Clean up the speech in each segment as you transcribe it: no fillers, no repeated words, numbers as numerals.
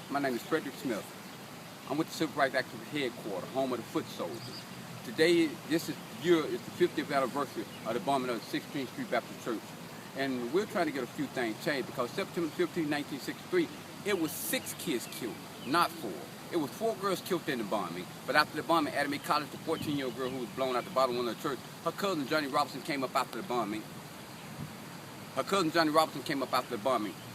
My name is Frederick Smith. I'm with the Civil Rights Activist Headquarters, home of the foot soldiers. Today, this year is the 50th anniversary of the bombing of the 16th Street Baptist Church. And we're trying to get a few things changed because September 15, 1963, it was 6 kids killed, not 4. It was 4 girls killed in the bombing. But after the bombing, Adam A. College, the 14-year-old girl who was blown out the bottom window of the church, her cousin Johnny Robinson came up after the bombing.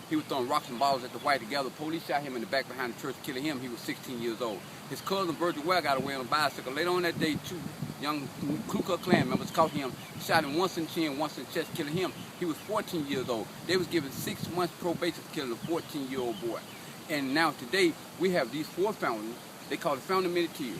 He was throwing rocks and bottles at the white together. Police shot him in the back behind the church, killing him. He was 16 years old. His cousin, Virgil Ware, got away on a bicycle. Later on that day, 2 young Ku Klux Klan members caught him, shot him once in the chin, once in the chest, killing him. He was 14 years old. They was given 6 months probation for killing a 14-year-old boy. And now today, we have these 4 fountains. They call it Fountain of Many Tears.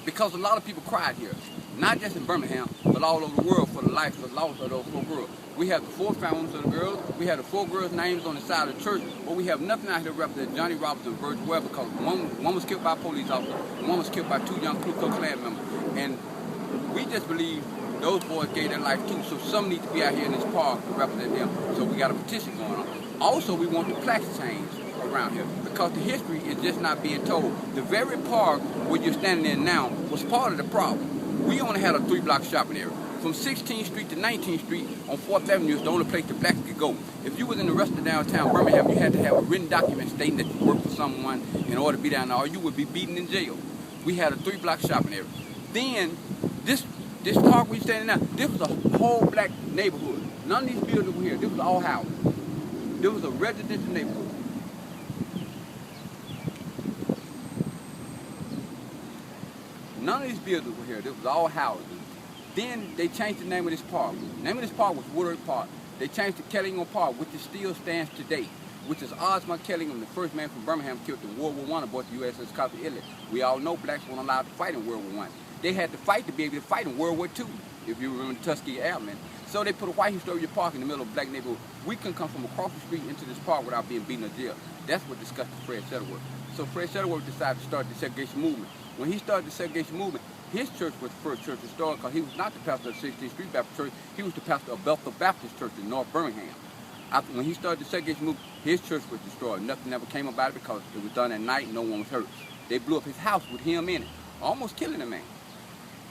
Because a lot of people cried here, not just in Birmingham, but all over the world for the life of the loss of those 4 girls. We have the 4 fountains of the girls. We have the 4 girls' names on the side of the church, but we have nothing out here to represent Johnny Robinson and Virgil Ware because one was killed by a police officer, and one was killed by 2 young Ku Klux Klan members. And we just believe those boys gave their life too, so some need to be out here in this park to represent them. So we got a petition going on. Also, we want the plaques changed around here because the history is just not being told. The very park where you're standing in now was part of the problem. We only had a 3-block shopping area. From 16th Street to 19th Street on 4th Avenue is the only place the blacks could go. If you was in the rest of downtown Birmingham, you had to have a written document stating that you worked for someone in order to be down there, or you would be beaten in jail. We had a 3-block shopping area. Then, this park we're standing now, this was a whole black neighborhood. None of these buildings were here. This was all houses. This was a residential neighborhood. None of these buildings were here. This was all houses. Then they changed the name of this park. The name of this park was Woodard Park. They changed to Kellingham Park, which still stands today, which is Osmond Kellingham, the first man from Birmingham killed in World War I aboard the USS Copper Italy. We all know blacks weren't allowed to fight in World War I. They had to fight to be able to fight in World War II, if you remember the Tuskegee Airmen. So they put a white historical park in the middle of a black neighborhood. We couldn't come from across the street into this park without being beaten or jail. That's what disgusted Fred Shuttleworth. So Fred Shuttleworth decided to start the segregation movement. When he started the segregation movement, his church was the first church restored because he was not the pastor of the 16th Street Baptist Church. He was the pastor of Bethel Baptist Church in North Birmingham. When he started the segregation movement, his church was destroyed. Nothing ever came about it because it was done at night and no one was hurt. They blew up his house with him in it, almost killing the man.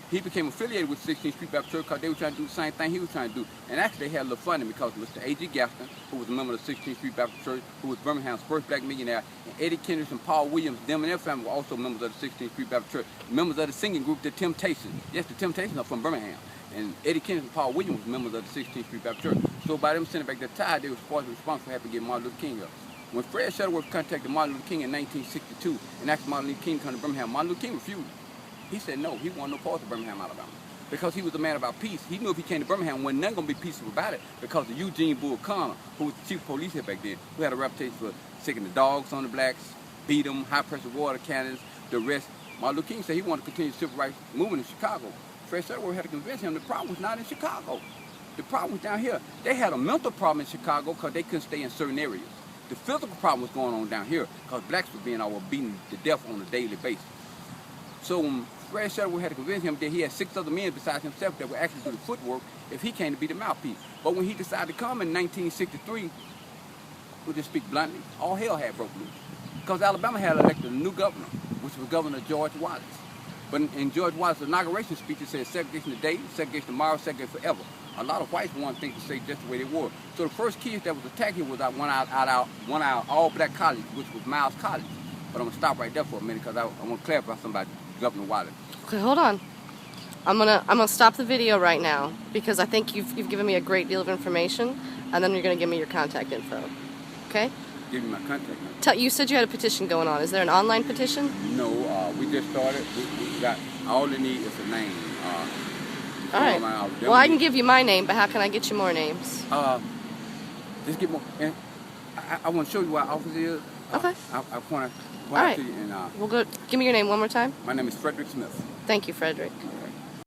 He became affiliated with 16th Street Baptist Church because they were trying to do the same thing he was trying to do. And actually, they had a little funny because Mr. A.G. Gaston, who was a member of the 16th Street Baptist Church, who was Birmingham's first black millionaire, and Eddie Kendricks and Paul Williams, them and their family were also members of the 16th Street Baptist Church, members of the singing group, The Temptations. Yes, The Temptations are from Birmingham. And Eddie Kendricks and Paul Williams were members of the 16th Street Baptist Church. So by them sending back their tithe, they were partially responsible for having to get Martin Luther King up. When Fred Shuttleworth contacted Martin Luther King in 1962 and asked Martin Luther King to come to Birmingham, Martin Luther King refused. He said no, he wanted no part of Birmingham, Alabama. Because he was a man about peace. He knew if he came to Birmingham, wasn't nothing going to be peaceful about it because of Eugene Bull Connor, who was the chief of police here back then, who had a reputation for sicking the dogs on the blacks, beat them, high-pressure water cannons, the rest. Martin Luther King said he wanted to continue the civil rights movement in Chicago. Fred Shuttleworth had to convince him the problem was not in Chicago. The problem was down here. They had a mental problem in Chicago because they couldn't stay in certain areas. The physical problem was going on down here because blacks were being beaten to death on a daily basis. So when Fred Shuttleworth had to convince him that he had 6 other men besides himself that would actually do the footwork if he came to be the mouthpiece. But when he decided to come in 1963, we'll just speak bluntly, all hell had broke loose. Because Alabama had elected a new governor, which was Governor George Wallace. But in George Wallace's inauguration speech, it said segregation today, segregation tomorrow, segregation forever. A lot of whites wanted things to stay just the way they were. So the first kids that was attacked here was one out of all-black college, which was Miles College. But I'm going to stop right there for a minute because I want to clarify something about Governor Wallace. Okay, hold on. I'm gonna stop the video right now because I think you've given me a great deal of information, and then you're gonna give me your contact info. Okay? Give me my contact info. You said you had a petition going on. Is there an online petition? No, we just started. We got all they need is a name. All right. Well, I can give you my name, but how can I get you more names? Just get more. And I want to show you where our office is. Okay. I want to. All right. To you and, we'll go. Give me your name one more time. My name is Frederick Smith. Thank you, Frederick.